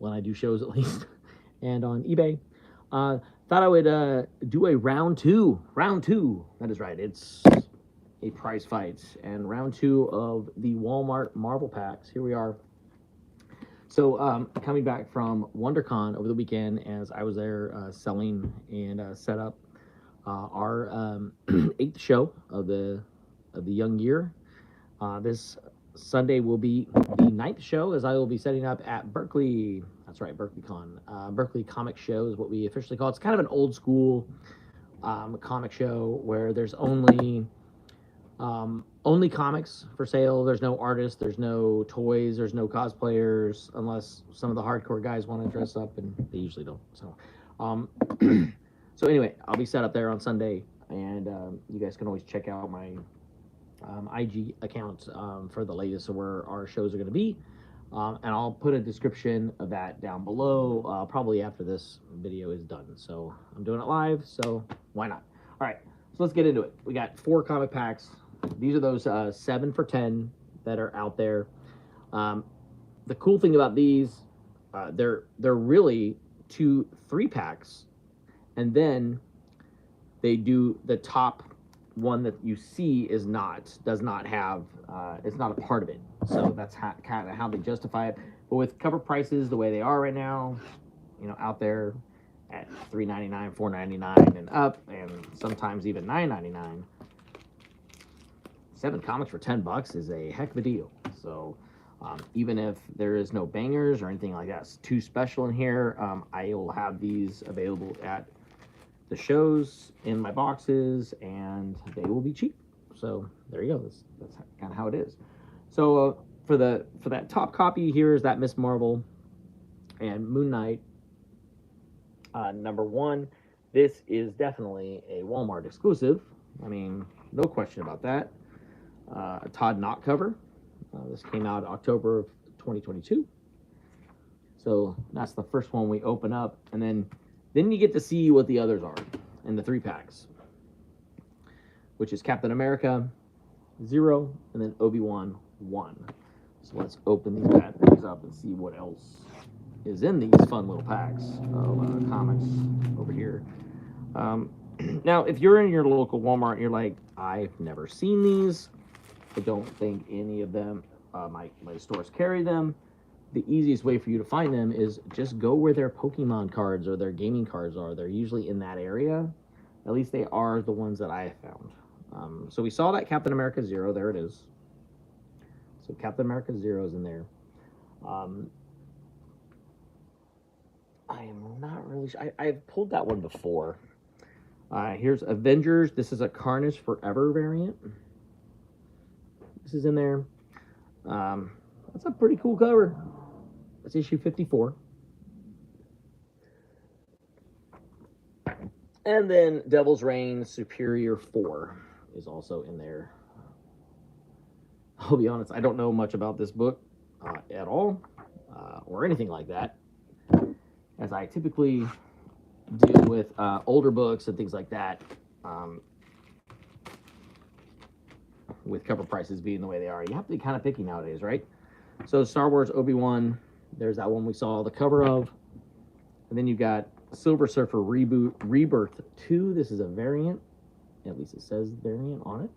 when I do shows at least, and on eBay. Thought I would do a round two. Round two. That is right. It's a prize fight and round two of the Walmart Marvel packs. Here we are. So coming back from WonderCon over the weekend, as I was there selling and set up our eighth show of the young year. This Sunday will be the ninth show, as I will be setting up at Berkeley. That's right, BerkeleyCon. Berkeley Comic Show is what we officially call it. It's kind of an old school comic show where there's only comics for sale. There's no artists, there's no toys, there's no cosplayers, unless some of the hardcore guys want to dress up, and they usually don't. So, so anyway, I'll be set up there on Sunday, and you guys can always check out my IG account for the latest of where our shows are going to be. And I'll put a description of that down below, probably after this video is done. So I'm doing it live, so why not? All right, so let's get into it. We got 4 comic packs. These are those 7 for 10 that are out there. The cool thing about these, they're really 2 3-packs, and then they do the top one that you see does not have it's not a part of it. So that's kind of how they justify it. But with cover prices the way they are right now, you know, out there at $3.99, $4.99 and up, and sometimes even $9.99, 7 comics for $10 is a heck of a deal. So even if there is no bangers or anything like that, it's too special in here, I will have these available at the shows in my boxes, and they will be cheap. So there you go. That's kind of how it is. So for that top copy, here is that Miss Marvel and Moon Knight number 1. This is definitely a Walmart exclusive. I mean, no question about that. A Todd Knott cover. This came out October of 2022. So that's the first one we open up, and then you get to see what the others are in the 3-packs, which is Captain America 0 and then Obi-Wan 1. So let's open these bad things up and see what else is in these fun little packs of comics over here. Now, if you're in your local Walmart and you're like, I've never seen these, I don't think any of them, my stores carry them, the easiest way for you to find them is just go where their Pokemon cards or their gaming cards are. They're usually in that area. At least they are the ones that I found. So we saw that Captain America 0. There it is. So Captain America 0 is in there. I am not really sure. I've pulled that one before. Here's Avengers. This is a Carnage Forever variant. This is in there. That's a pretty cool cover. That's issue 54. And then Devil's Reign Superior 4 is also in there. I'll be honest, I don't know much about this book at all, or anything like that, as I typically deal with older books and things like that, with cover prices being the way they are. You have to be kind of picky nowadays, right? So Star Wars Obi-Wan, there's that one we saw the cover of. And then you got Silver Surfer Rebirth 2. This is a variant. At least it says variant on it.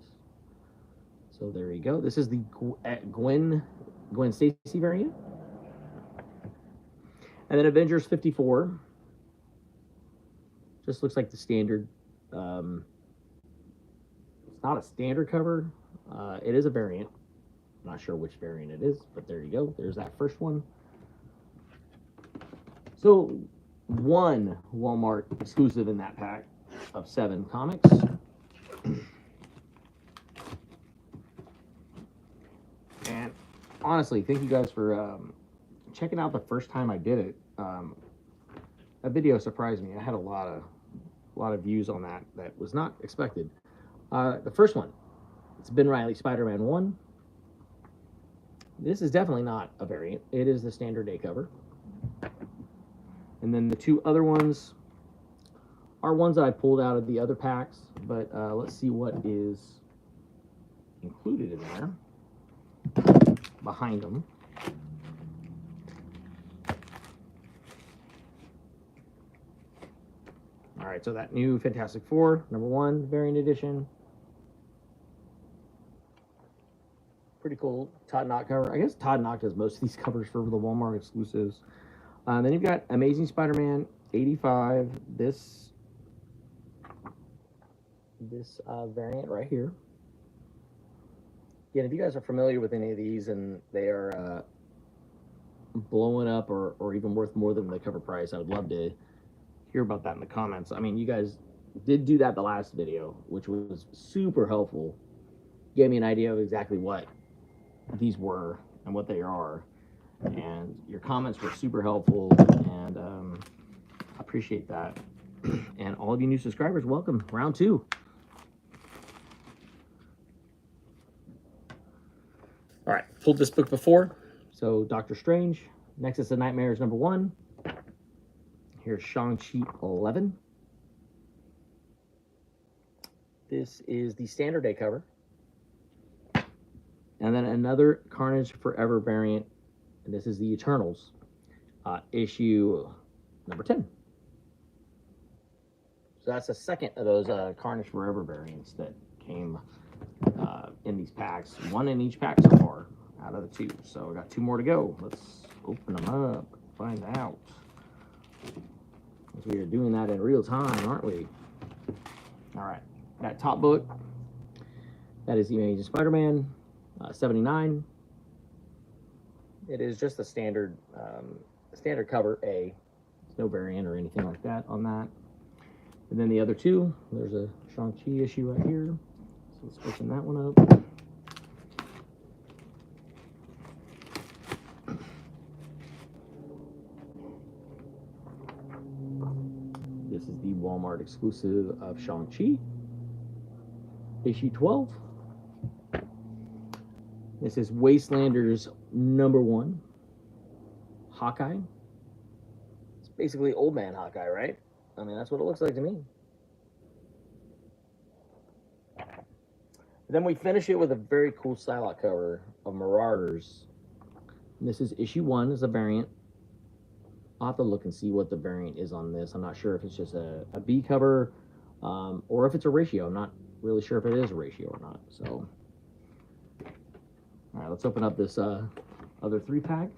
So there you go. This is the Gwen Stacy variant. And then Avengers 54. Just looks like the standard. It's not a standard cover. It is a variant. I'm not sure which variant it is, but there you go. There's that first one. So one Walmart exclusive in that pack of 7 comics. And honestly, thank you guys for checking out the first time I did it. That video surprised me. I had a lot of views on that was not expected. The first one, it's Ben Reilly Spider-Man 1. This is definitely not a variant. It is the standard day cover. And then the 2 other ones are ones that I pulled out of the other packs, but let's see what is included in there behind them. All right, so that new Fantastic Four, #1 variant edition. Pretty cool Todd Knott cover. I guess Todd Knott does most of these covers for the Walmart exclusives. Then you've got Amazing Spider-Man 85. This variant right here. Again, if you guys are familiar with any of these and they are blowing up or even worth more than the cover price, I would love to hear about that in the comments. I mean, you guys did do that the last video, which was super helpful. Gave me an idea of exactly what these were and what they are. And your comments were super helpful, and I appreciate that. And all of you new subscribers, welcome. Round 2. All right, pulled this book before. So Doctor Strange, Nexus of Nightmares #1. Here's Shang-Chi 11. This is the standard day cover. And then another Carnage Forever variant. And this is the Eternals, issue #10. So that's the second of those Carnage Forever variants that came in these packs. 1 in each pack so far out of the 2. So we got 2 more to go. Let's open them up, find out. We are doing that in real time, aren't we? All right, that top book, that is the Amazing Spider-Man 79. It is just a standard cover A. There's no variant or anything like that on that. And then the other 2, there's a Shang-Chi issue right here. So let's open that one up. This is the Walmart exclusive of Shang-Chi, issue 12. This is Wastelanders #1, Hawkeye. It's basically old man Hawkeye, right? I mean, that's what it looks like to me. Then we finish it with a very cool stylock cover of Marauders. And this is issue 1, is a variant. I'll have to look and see what the variant is on this. I'm not sure if it's just a B cover or if it's a ratio. I'm not really sure if it is a ratio or not. So, all right, let's open up this other 3-pack.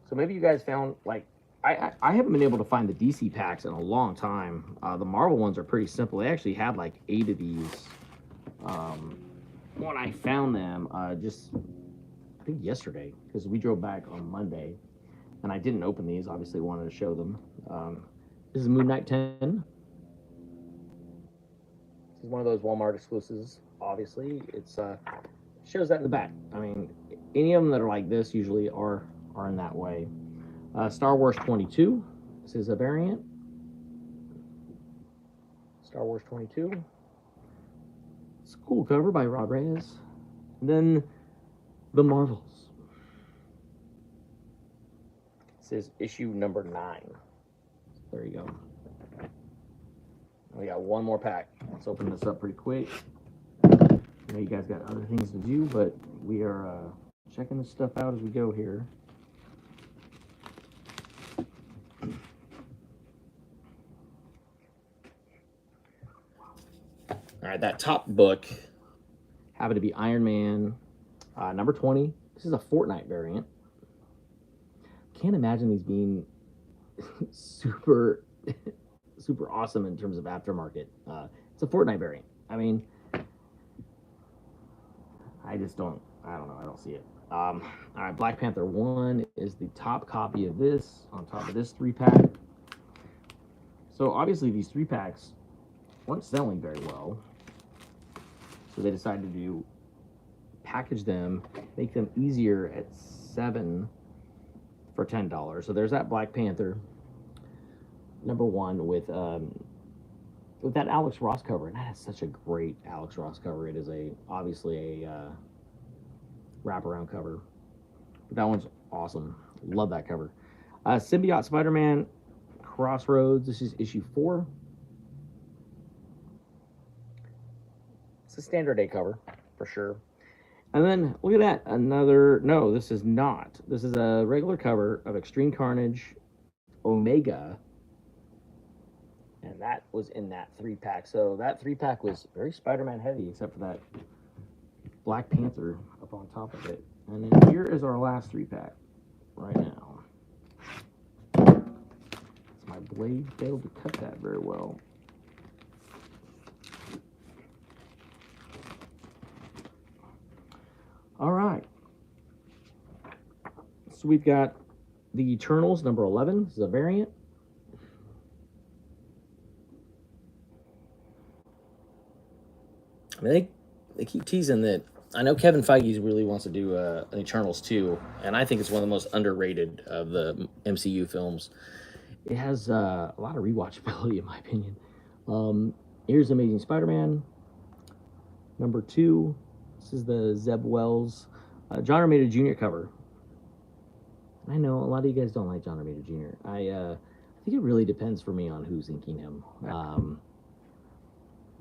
So maybe you guys found, like, I haven't been able to find the DC packs in a long time. The Marvel ones are pretty simple. They actually had like 8 of these when I found them just, I think yesterday, because we drove back on Monday, and I didn't open these. Obviously wanted to show them. This is Moon Knight 10. This is one of those Walmart exclusives. Obviously, it's shows that in the back. I mean, any of them that are like this usually are in that way. Star Wars 22. This is a variant. Star Wars 22. It's a cool cover by Rob Reyes. And then The Marvels. This is issue #9. There you go. We got 1 more pack. Let's open this up pretty quick. I know you guys got other things to do, but we are checking this stuff out as we go here. All right, that top book happened to be Iron Man #20. This is a Fortnite variant. Can't imagine these being super awesome in terms of aftermarket. It's a Fortnite variant. I mean, I don't know. I don't see it. All right, Black Panther 1 is the top copy of this on top of this 3-pack. So obviously these 3-packs weren't selling very well. So they decided to package them, make them easier at 7 for $10. So there's that Black Panther #1 with that Alex Ross cover, and that is such a great Alex Ross cover. It is obviously a wraparound cover, but that one's awesome. Love that cover. Symbiote Spider-Man Crossroads. This is issue 4. It's a standard day cover for sure. And then look at that, another. No, this is not. This is a regular cover of Extreme Carnage Omega, and that was in that 3-pack. So that 3-pack was very Spider-Man heavy, except for that Black Panther up on top of it. And then here is our last 3-pack right now. My blade failed to cut that very well. All right. So we've got the Eternals number 11. This is a variant. I mean, they keep teasing that. I know Kevin Feige really wants to do an Eternals 2, and I think it's one of the most underrated of the MCU films. It has a lot of rewatchability, in my opinion. Here's Amazing Spider-Man number 2. This is the Zeb Wells John Romita Jr. cover. I know a lot of you guys don't like John Romita Jr. I think it really depends for me on who's inking him.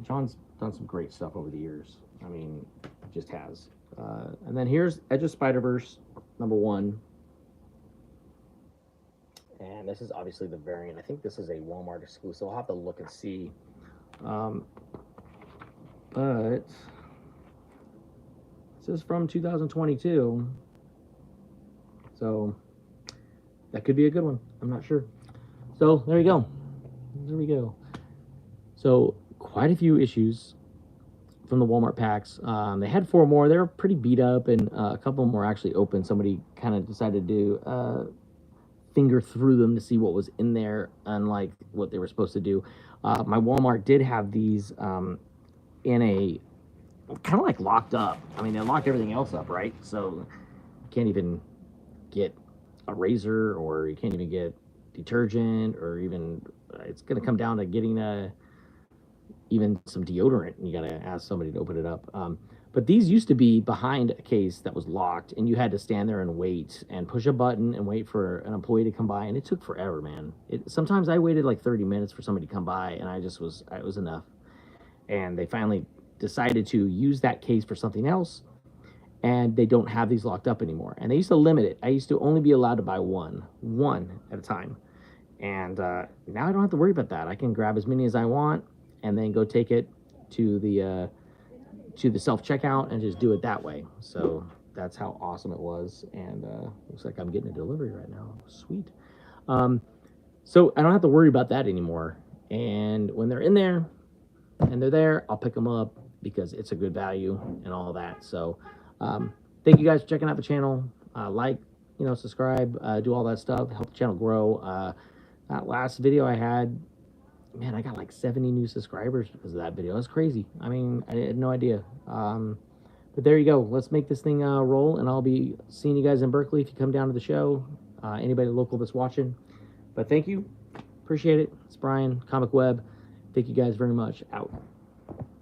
John's done some great stuff over the years. I mean, just has. And then here's Edge of Spider-Verse number 1. And this is obviously the variant. I think this is a Walmart exclusive. I'll have to look and see. But this is from 2022. So that could be a good one. I'm not sure. So there you go. There we go. So quite a few issues from the Walmart packs. They had 4 more. They were pretty beat up, and a couple more actually open. Somebody kind of decided to finger through them to see what was in there, unlike what they were supposed to do. My Walmart did have these in a kind of like locked up. I mean, they locked everything else up, right? So you can't even get a razor, or you can't even get detergent, or even it's going to come down to getting even some deodorant, and you got to ask somebody to open it up. But these used to be behind a case that was locked, and you had to stand there and wait and push a button and wait for an employee to come by, and it took forever, man. Sometimes I waited like 30 minutes for somebody to come by, and it was enough. And they finally decided to use that case for something else, and they don't have these locked up anymore. And they used to limit it. I used to only be allowed to buy one at a time. And now I don't have to worry about that. I can grab as many as I want and then go take it to the self-checkout and just do it that way. So that's how awesome it was. And looks like I'm getting a delivery right now. Sweet. So I don't have to worry about that anymore. And when they're in there and they're there, I'll pick them up because it's a good value and all that. So thank you guys for checking out the channel. Like, subscribe, do all that stuff, help the channel grow. That last video I had, man, I got like 70 new subscribers because of that video. That's crazy. I mean, I had no idea. But there you go. Let's make this thing roll, and I'll be seeing you guys in Berkeley if you come down to the show. Anybody local that's watching. But thank you. Appreciate it. It's Brian, Comic Web. Thank you guys very much. Out.